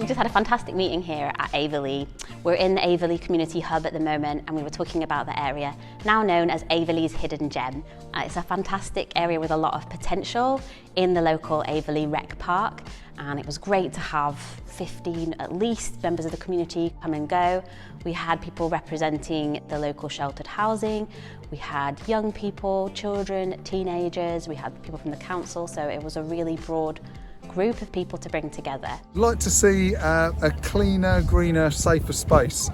We just had a fantastic meeting here at Averley. We're in the Averley Community Hub at the moment, and we were talking about the area, now known as Averley's Hidden Gem. It's a fantastic area with a lot of potential in the local Averley Rec Park, and it was great to have 15 at least members of the community come and go. We had people representing the local sheltered housing, we had young people, children, teenagers, we had people from the council, so it was a really broad group of people to bring together. I'd like to see a cleaner, greener, safer space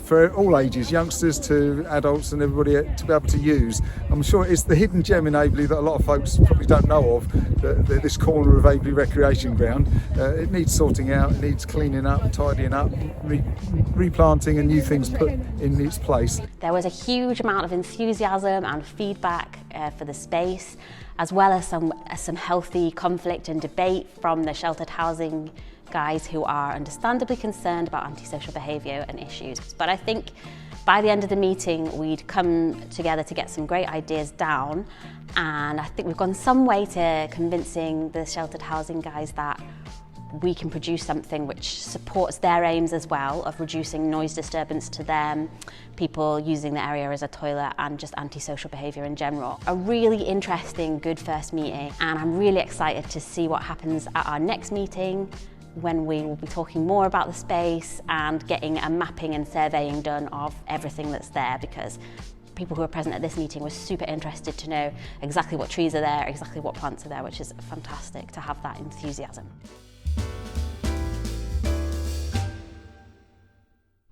for all ages, youngsters to adults and everybody to be able to use. I'm sure it's the hidden gem in Averley that a lot of folks probably don't know of, this corner of Averley Recreation Ground. It needs sorting out, it needs cleaning up, tidying up, replanting and new things put in its place. There was a huge amount of enthusiasm and feedback for the space, as well as some healthy conflict and debate from the sheltered housing guys who are understandably concerned about antisocial behaviour and issues. But I think by the end of the meeting we'd come together to get some great ideas down, and I think we've gone some way to convincing the sheltered housing guys that we can produce something which supports their aims as well of reducing noise disturbance to them, people using the area as a toilet, and just antisocial behaviour in general. A really interesting, good first meeting, and I'm really excited to see what happens at our next meeting when we will be talking more about the space and getting a mapping and surveying done of everything that's there, because people who are present at this meeting were super interested to know exactly what trees are there, exactly what plants are there, which is fantastic to have that enthusiasm.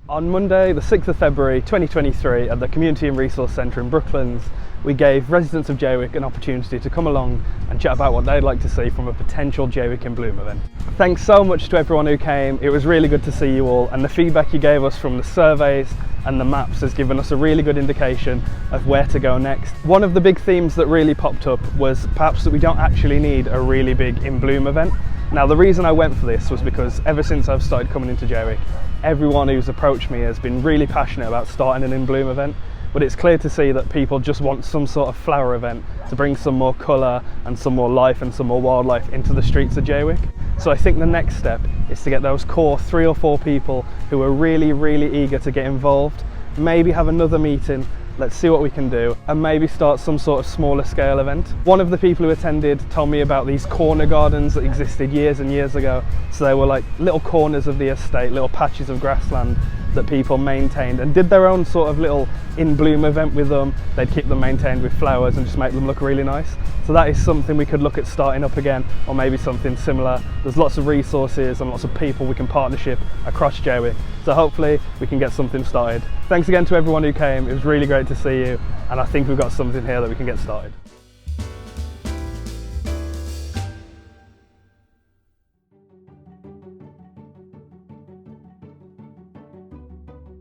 On Monday, the 6th of February 2023, at the Community and Resource Centre in Brooklands, we gave residents of Jaywick an opportunity to come along and chat about what they'd like to see from a potential Jaywick in Bloom event. Thanks so much to everyone who came. It was really good to see you all, and the feedback you gave us from the surveys and the maps has given us a really good indication of where to go next. One of the big themes that really popped up was perhaps that we don't actually need a really big in Bloom event. Now, the reason I went for this was because ever since I've started coming into Jaywick, everyone who's approached me has been really passionate about starting an in Bloom event, but it's clear to see that people just want some sort of flower event to bring some more colour and some more life and some more wildlife into the streets of Jaywick. So I think the next step is to get those core 3 or 4 people who are really, really eager to get involved, maybe have another meeting, let's see what we can do, and maybe start some sort of smaller scale event. One of the people who attended told me about these corner gardens that existed years and years ago. So they were like little corners of the estate, little patches of grassland that people maintained and did their own sort of little in bloom event with them. They'd keep them maintained with flowers and just make them look really nice. So that is something we could look at starting up again, or maybe something similar. There's lots of resources and lots of people we can partnership across Jaywick. So hopefully we can get something started. Thanks again to everyone who came. It was really great to see you, and I think we've got something here that we can get started.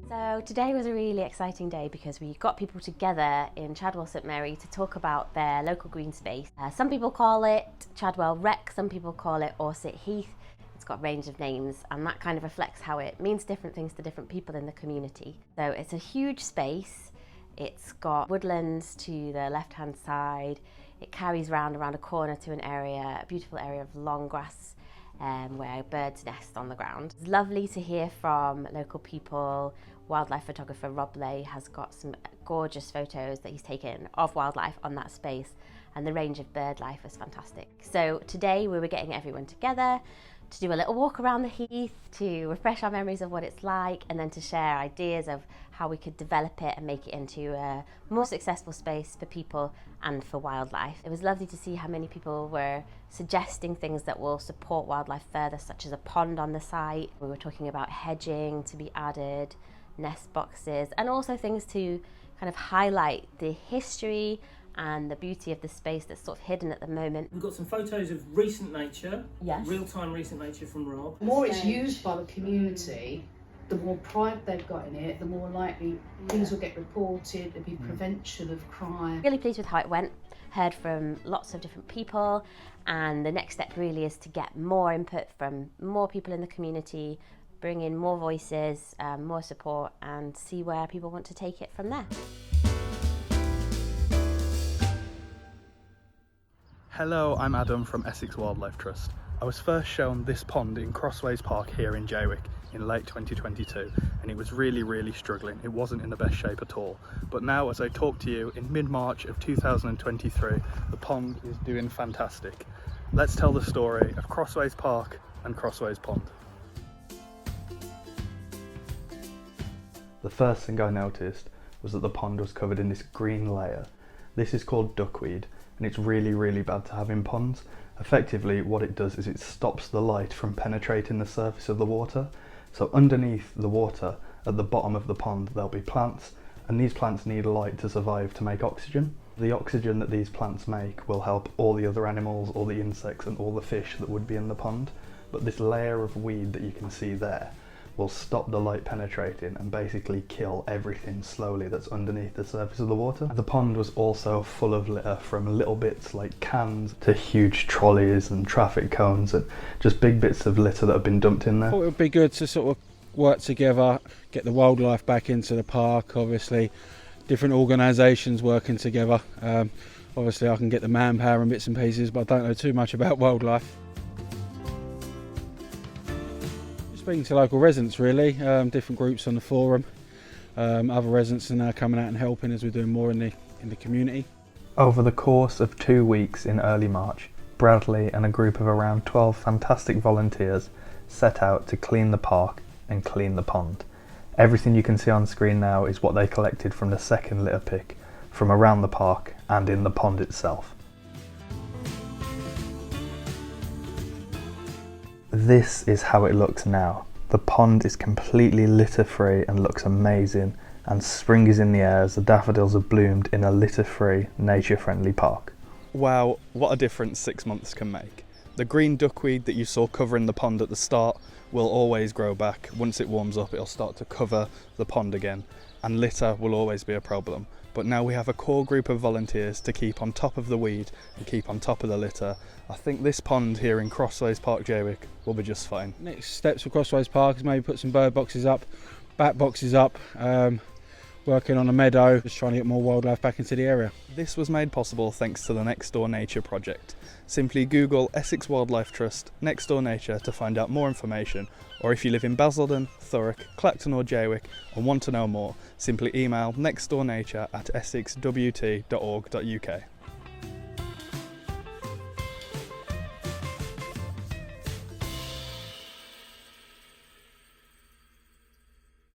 So today was a really exciting day because we got people together in Chadwell St Mary to talk about their local green space. Some people call it Chadwell Rec, some people call it Orset Heath. It's got a range of names, and that kind of reflects how it means different things to different people in the community. So it's a huge space. It's got woodlands to the left-hand side. It carries around a corner to an area, a beautiful area of long grass where birds nest on the ground. It's lovely to hear from local people. Wildlife photographer Rob Lay has got some gorgeous photos that he's taken of wildlife on that space, and the range of bird life is fantastic. So today we were getting everyone together to do a little walk around the heath, to refresh our memories of what it's like, and then to share ideas of how we could develop it and make it into a more successful space for people and for wildlife. It was lovely to see how many people were suggesting things that will support wildlife further, such as a pond on the site. We were talking about hedging to be added, nest boxes, and also things to kind of highlight the history and the beauty of the space that's sort of hidden at the moment. We've got some photos of recent nature, yes, real-time recent nature from Rob. The more it's used by the community, the more pride they've got in it, the more likely things will get reported, there'll be prevention of crime. Really pleased with how it went. Heard from lots of different people, and the next step really is to get more input from more people in the community, bring in more voices, more support, and see where people want to take it from there. Hello, I'm Adam from Essex Wildlife Trust. I was first shown this pond in Crossways Park here in Jaywick in late 2022, and it was really struggling. It wasn't in the best shape at all. But now, as I talk to you in mid-March of 2023, the pond is doing fantastic. Let's tell the story of Crossways Park and Crossways Pond. The first thing I noticed was that the pond was covered in this green layer. This is called duckweed, and it's really bad to have in ponds. Effectively, what it does is it stops the light from penetrating the surface of the water. So underneath the water, at the bottom of the pond, there'll be plants, and these plants need light to survive, to make oxygen. The oxygen that these plants make will help all the other animals, all the insects, and all the fish that would be in the pond. But this layer of weed that you can see there will stop the light penetrating and basically kill everything slowly that's underneath the surface of the water. The pond was also full of litter, from little bits like cans to huge trolleys and traffic cones, and just big bits of litter that have been dumped in there. I thought it would be good to sort of work together, get the wildlife back into the park. Obviously different organisations working together. Obviously I can get the manpower and bits and pieces, but I don't know too much about wildlife. Speaking to local residents really, different groups on the forum, other residents are now coming out and helping as we're doing more in the community. Over the course of 2 weeks in early March, Bradley and a group of around 12 fantastic volunteers set out to clean the park and clean the pond. Everything you can see on screen now is what they collected from the second litter pick from around the park and in the pond itself. This is how it looks now. The pond is completely litter free and looks amazing, and spring is in the air as the daffodils have bloomed in a litter free, nature friendly park. Wow, what a difference 6 months can make. The green duckweed that you saw covering the pond at the start will always grow back. Once it warms up, it'll start to cover the pond again, and litter will always be a problem. But now we have a core group of volunteers to keep on top of the weed and keep on top of the litter. I think this pond here in Crossways Park, Jaywick, will be just fine. Next steps for Crossways Park is maybe put some bird boxes up, bat boxes up, working on a meadow, just trying to get more wildlife back into the area. This was made possible thanks to the Nextdoor Nature project. Simply Google Essex Wildlife Trust, Nextdoor Nature to find out more information, or if you live in Basildon, Thurrock, Clacton or Jaywick and want to know more, simply email nextdoornature@essexwt.org.uk.